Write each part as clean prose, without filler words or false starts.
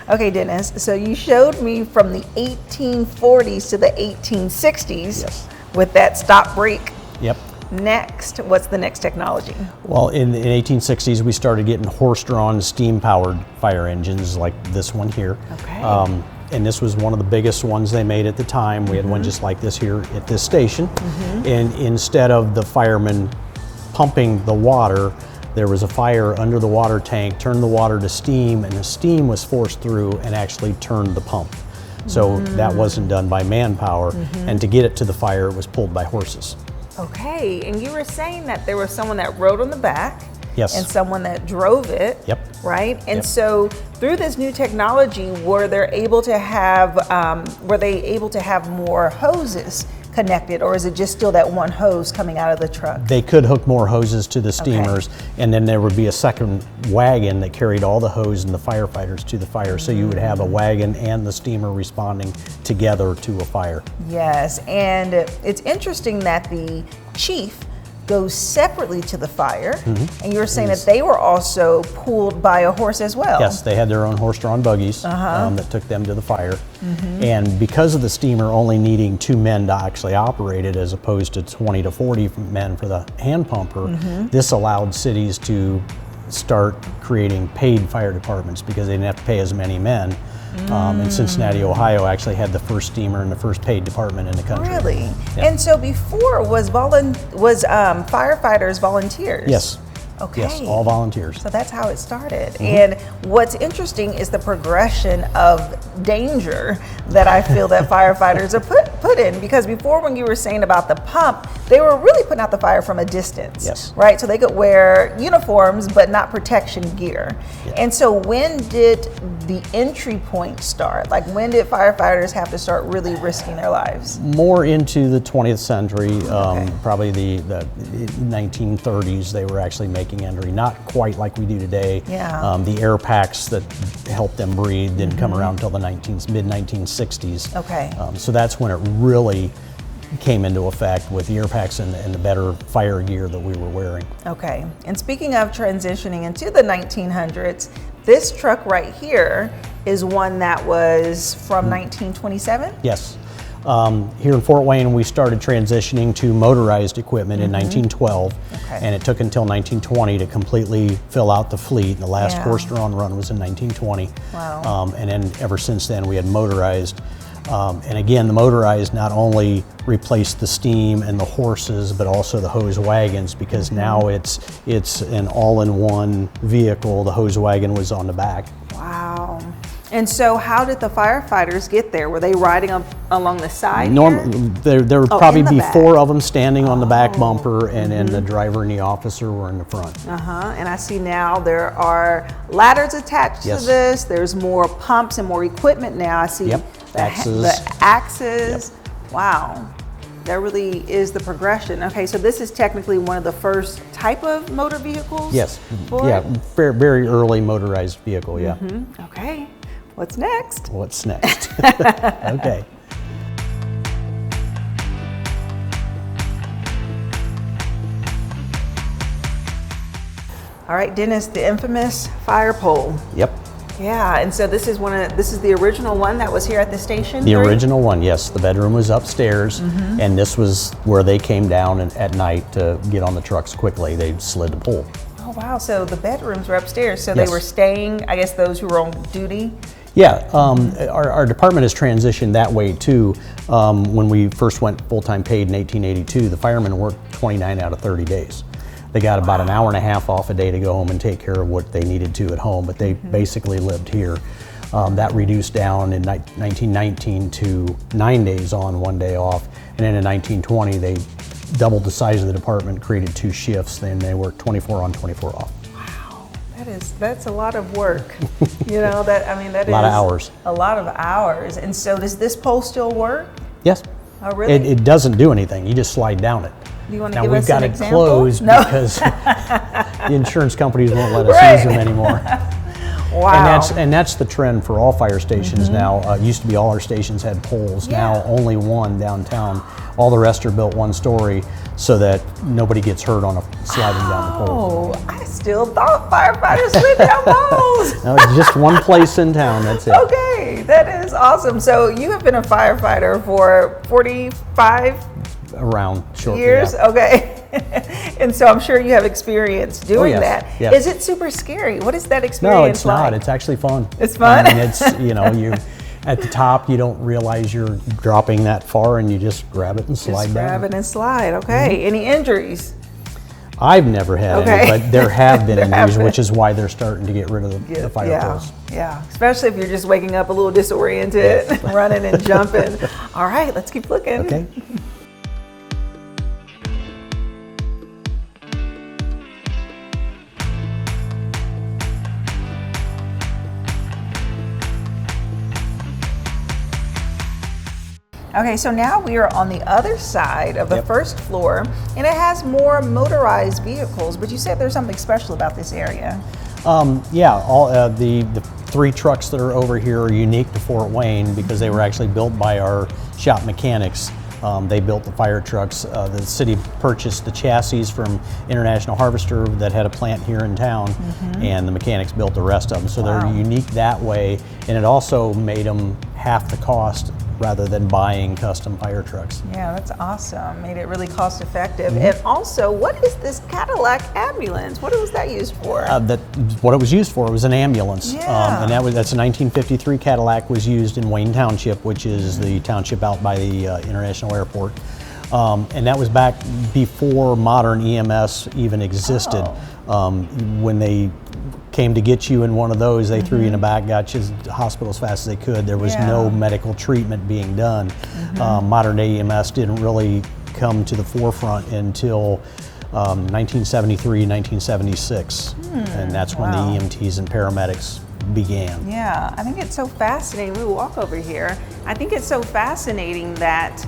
Okay, Dennis, so you showed me from the 1840s to the 1860s Yes. with that stop break. Yep. Next, what's the next technology? Well, in the 1860s, we started getting horse-drawn, steam-powered fire engines like this one here. Okay. And this was one of the biggest ones they made at the time. We had one just like this here at this station. And instead of the firemen pumping the water, there was a fire under the water tank, turned the water to steam, and the steam was forced through and actually turned the pump. So that wasn't done by manpower. And to get it to the fire, it was pulled by horses. Okay, and you were saying that there was someone that rode on the back. Yes. And someone that drove it. Yep. Right? And Yep. so through this new technology, were they able to have more hoses connected, or is it just still that one hose coming out of the truck? They could hook more hoses to the steamers, and then there would be a second wagon that carried all the hose and the firefighters to the fire. So you would have a wagon and the steamer responding together to a fire. Yes, and it's interesting that the chief goes separately to the fire, and you were saying that they were also pulled by a horse as well. Yes, they had their own horse-drawn buggies that took them to the fire. And because of the steamer only needing 2 men to actually operate it as opposed to 20 to 40 men for the hand pumper, this allowed cities to start creating paid fire departments because they didn't have to pay as many men. And Cincinnati, Ohio actually had the first steamer and the first paid department in the country. Really? Yeah. And so before was firefighters volunteers? Yes. Okay. Yes, all volunteers. So that's how it started. And what's interesting is the progression of danger that I feel that firefighters are put in, because before, when you were saying about the pump, they were really putting out the fire from a distance. Yes. Right? So they could wear uniforms but not protection gear. Yeah. And so when did the entry point start? Like, when did firefighters have to start really risking their lives? More into the 20th century, probably the 1930s, they were actually making entry. Not quite like we do today. Yeah. The air packs that helped them breathe didn't come around until the mid-1960s. Okay. So that's when it really came into effect with the air packs and the better fire gear that we were wearing. Okay, and speaking of transitioning into the 1900s, this truck right here is one that was from 1927? Yes. Here in Fort Wayne, we started transitioning to motorized equipment in 1912, and it took until 1920 to completely fill out the fleet. The last horse-drawn run was in 1920. Wow. And then ever since then, we had motorized. And again, the motorized not only replaced the steam and the horses, but also the hose wagons, because now it's an all-in-one vehicle. The hose wagon was on the back. Wow. And so how did the firefighters get there? Were they riding along the side? There would probably be back. 4 of them standing on the back bumper, and then the driver and the officer were in the front. And I see now there are ladders attached to this. There's more pumps and more equipment now. I see axes. the axes. Yep. Wow. That really is the progression. Okay, so this is technically one of the first type of motor vehicles? Yes. Yeah, very early motorized vehicle, yeah. Okay. What's next? What's next? Okay. All right, Dennis, the infamous fire pole. Yep. Yeah, and so this is the original one that was here at the station? The original one, yes. The bedroom was upstairs, and this was where they came down at night to get on the trucks quickly. They slid the pole. Oh, wow. So the bedrooms were upstairs. So they were staying, I guess, those who were on duty? Yeah, our department has transitioned that way too. When we first went full-time paid in 1882, the firemen worked 29 out of 30 days. They got about an hour and a half off a day to go home and take care of what they needed to at home, but they basically lived here. That reduced down in 1919 to 9 days on, 1 day off, and then in 1920 they doubled the size of the department, created 2 shifts, and they worked 24 on, 24 off. That's a lot of work. You know, that is a lot of hours. A lot of hours. And so does this pole still work? Yes. Oh, really? It doesn't do anything. You just slide down it. Do you want to Now give we've us got an it example? closed No. because the insurance companies won't let us use them anymore. Wow. And that's the trend for all fire stations now. It used to be all our stations had poles. Yeah. Now only one downtown. All the rest are built one story so that nobody gets hurt on a sliding down the pole. Oh, I still thought firefighters slid down poles. No, it's just one place in town. That's it. Okay, that is awesome. So you have been a firefighter for 45 Around short years? Yeah. Okay. And so I'm sure you have experience doing yes, that. yes. Is it super scary? What is that experience No, it's like? not. It's actually fun. It's fun? I mean, it's, you at the top, you don't realize you're dropping that far and you just grab it and slide Just down. grab it and slide. Okay. Any injuries? I've never had Okay. any, but there have been There have injuries, been. which is why they're starting to get rid of the fire yeah, poles. yeah. Especially if you're just waking up a little disoriented, running and jumping. All right, let's keep looking. Okay. Okay, so now we are on the other side of the Yep. first floor, and it has more motorized vehicles, but you said there's something special about this area. Yeah, all the 3 trucks that are over here are unique to Fort Wayne because they were actually built by our shop mechanics. They built the fire trucks. The city purchased the chassis from International Harvester that had a plant here in town, and the mechanics built the rest of them. So Wow. they're unique that way, and it also made them half the cost rather than buying custom fire trucks. Yeah, that's awesome. Made it really cost effective. And also, what is this Cadillac ambulance? What was that used for? What it was used for was an ambulance, Yeah. and that's a 1953 Cadillac. Was used in Wayne Township, which is the township out by the International Airport, and that was back before modern EMS even existed. When they came to get you in one of those, they threw you in the back, got you to the hospital as fast as they could. There was no medical treatment being done. Modern day EMS didn't really come to the forefront until 1973, 1976, and that's when the EMTs and paramedics began. Yeah, I think it's so fascinating. We walk over here. I think it's so fascinating that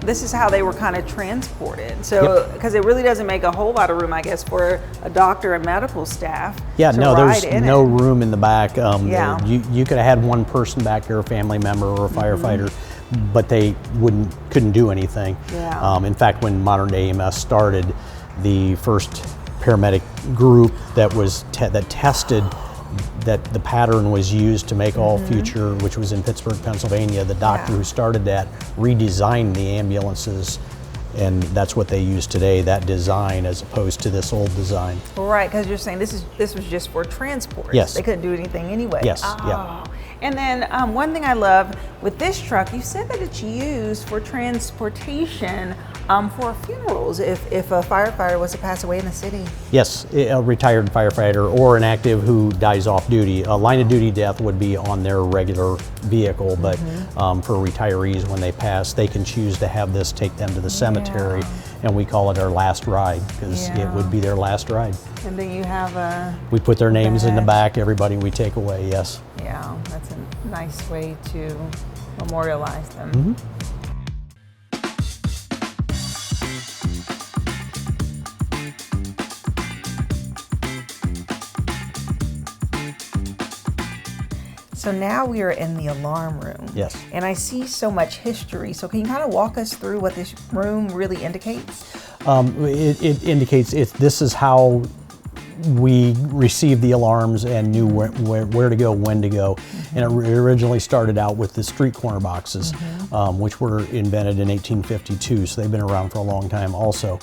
this is how they were kind of transported. So, because it really doesn't make a whole lot of room, I guess, for a doctor and medical staff. Yeah, to no, ride there's in no it. room in the back. Yeah. You could have had one person back there, a family member or a firefighter, but they couldn't do anything. Yeah. In fact, when modern day EMS started, the first paramedic group that tested that the pattern was used to make all future, which was in Pittsburgh, Pennsylvania, the doctor who started that redesigned the ambulances, and that's what they use today, that design, as opposed to this old design. Right, because you're saying this was just for transport. Yes. They couldn't do anything anyway. Yes, Oh. yeah. And then one thing I love with this truck, you said that it's used for transportation for funerals if a firefighter was to pass away in the city. Yes, a retired firefighter or an active who dies off duty. A line of duty death would be on their regular vehicle, but for retirees, when they pass, they can choose to have this take them to the cemetery, and we call it our last ride because it would be their last ride. And then you have a... We put their names in the back, everybody we take away, yes. Yeah, that's a nice way to memorialize them. So now we are in the alarm room. Yes. And I see so much history. So can you kind of walk us through what this room really indicates? It indicates this is how we received the alarms and knew where to go, when to go. And it originally started out with the street corner boxes, which were invented in 1852, so they've been around for a long time also.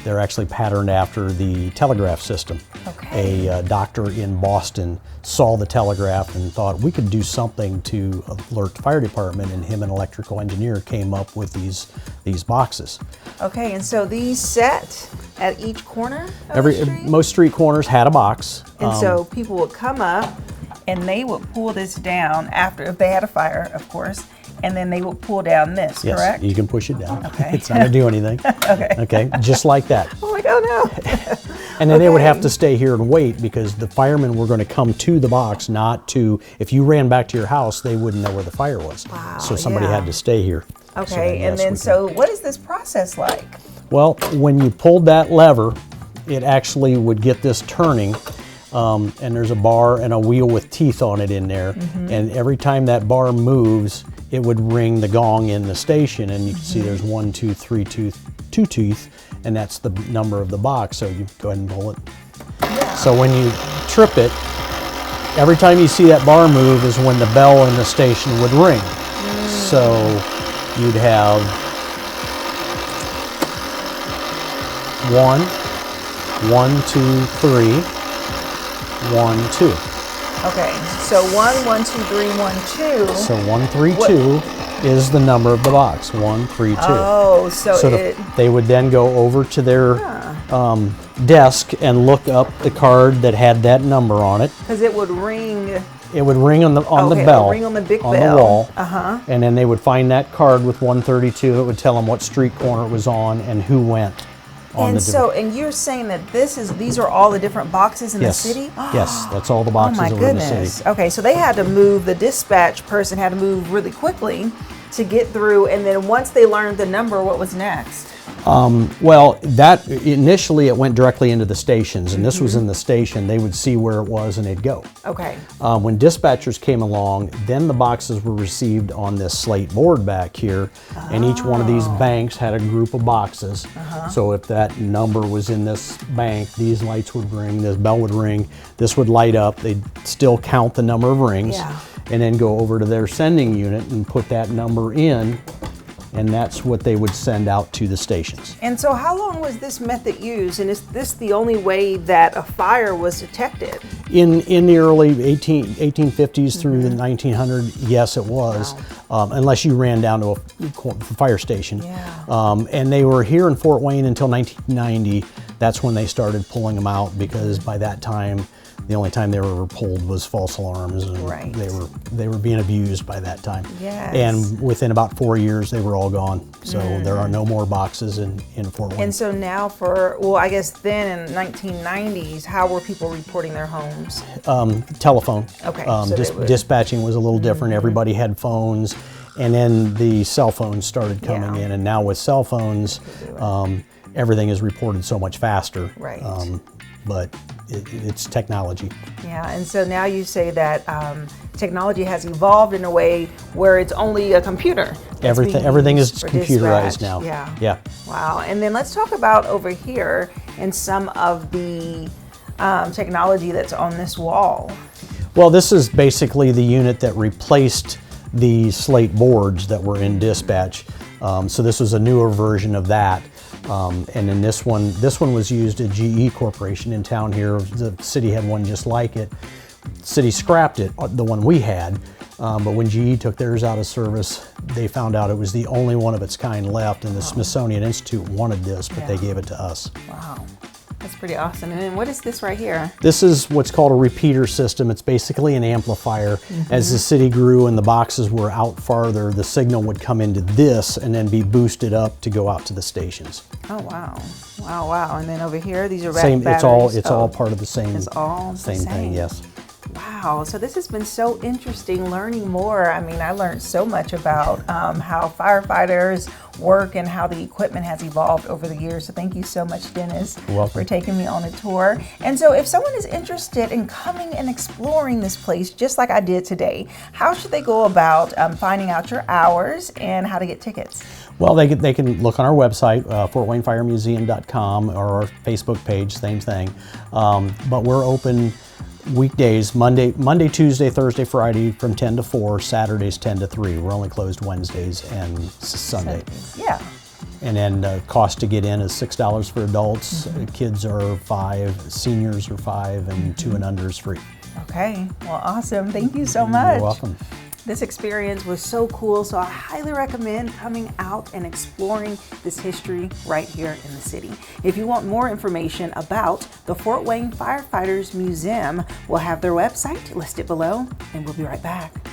They're actually patterned after the telegraph system. Okay. A doctor in Boston saw the telegraph and thought we could do something to alert the fire department, and him, an electrical engineer, came up with these boxes. Okay, and so these set at each corner of the street? Most street corners had a box. And so people would come up and they would pull this down after, if they had a fire, of course, and then they would pull down this, Yes, correct? you can push it down. Okay. It's not going to do anything. Okay, just like that. I'm like, oh no. And then they would have to stay here and wait because the firemen were going to come to the box, not to, if you ran back to your house, they wouldn't know where the fire was. Wow, So somebody yeah. had to stay here. Okay, yes, and then we so what is this process like? Well, when you pulled that lever, it actually would get this turning. and there's a bar and a wheel with teeth on it in there. And every time that bar moves, it would ring the gong in the station, and you can see there's 1, 2, 3 two teeth, and that's the number of the box. So you go ahead and pull it. So when you trip it, every time you see that bar move is when the bell in the station would ring. So you'd have 1, 1, 2, 3, 1, 2. Okay, so 1, 1, 2, 3, 1, 2. So 1, 3, 2 is the number of the box. 1, 3, 2. Oh, so they would then go over to their desk and look up the card that had that number on it. Because it would ring. It would ring on the bell. It would ring on the big on bell. the wall. And then they would find that card with 132. It would tell them what street corner it was on and who went. And you're saying that these are all the different boxes in the city? Yes, that's all the boxes over in the city. Okay, so they had to move, the dispatch person had to move really quickly to get through, and then once they learned the number, what was next? Well, that initially it went directly into the stations, and this was in the station. They would see where it was and they'd go. Okay. When dispatchers came along, then the boxes were received on this slate board back here, and each one of these banks had a group of boxes. So if that number was in this bank, these lights would ring, this bell would ring, this would light up. They'd still count the number of rings, and then go over to their sending unit and put that number in. And that's what they would send out to the stations. And so how long was this method used? And is this the only way that a fire was detected? In the early 1850s through the 1900s, yes, it was. Unless you ran down to a fire station. And they were here in Fort Wayne until 1990. That's when they started pulling them out, because by that time, the only time they were pulled was false alarms, and they were being abused by that time. And within about 4 years, they were all gone. So there are no more boxes in Fort Wayne. And so now I guess then in the 1990s, how were people reporting their homes? Telephone. Okay. Dispatching was a little different. Everybody had phones, and then the cell phones started coming in. And now with cell phones, everything is reported so much faster. But it's technology. Yeah, and so now you say that technology has evolved in a way where it's only a computer. Everything is computerized now. Yeah. Wow. And then let's talk about over here and some of the technology that's on this wall. Well, this is basically the unit that replaced the slate boards that were in dispatch. So this was a newer version of that. And then this one was used at GE Corporation in town here. The city had one just like it. The city scrapped it, the one we had, but when GE took theirs out of service, they found out it was the only one of its kind left, and the Smithsonian Institute wanted this, but they gave it to us. Wow. That's pretty awesome. And then what is this right here? This is what's called a repeater system. It's basically an amplifier. As the city grew and the boxes were out farther, the signal would come into this and then be boosted up to go out to the stations. Oh, wow. Wow, wow. And then over here, these are batteries. It's all part of the same, same thing, yes. Wow, so this has been so interesting learning more. I mean, I learned so much about how firefighters work and how the equipment has evolved over the years. So thank you so much, Dennis, for taking me on a tour. And so if someone is interested in coming and exploring this place, just like I did today, how should they go about finding out your hours and how to get tickets? Well, they can look on our website, fortwaynefiremuseum.com, or our Facebook page, same thing. But we're open weekdays, Monday, Tuesday, Thursday, Friday from 10 to 4, Saturdays 10 to 3. We're only closed Wednesdays and Sunday. Yeah. And then cost to get in is $6 for adults. Kids are $5, seniors are $5, and 2 and under is free. Okay, well, awesome. Thank you so much. You're welcome. This experience was so cool, so I highly recommend coming out and exploring this history right here in the city. If you want more information about the Fort Wayne Firefighters Museum, we'll have their website listed below, and we'll be right back.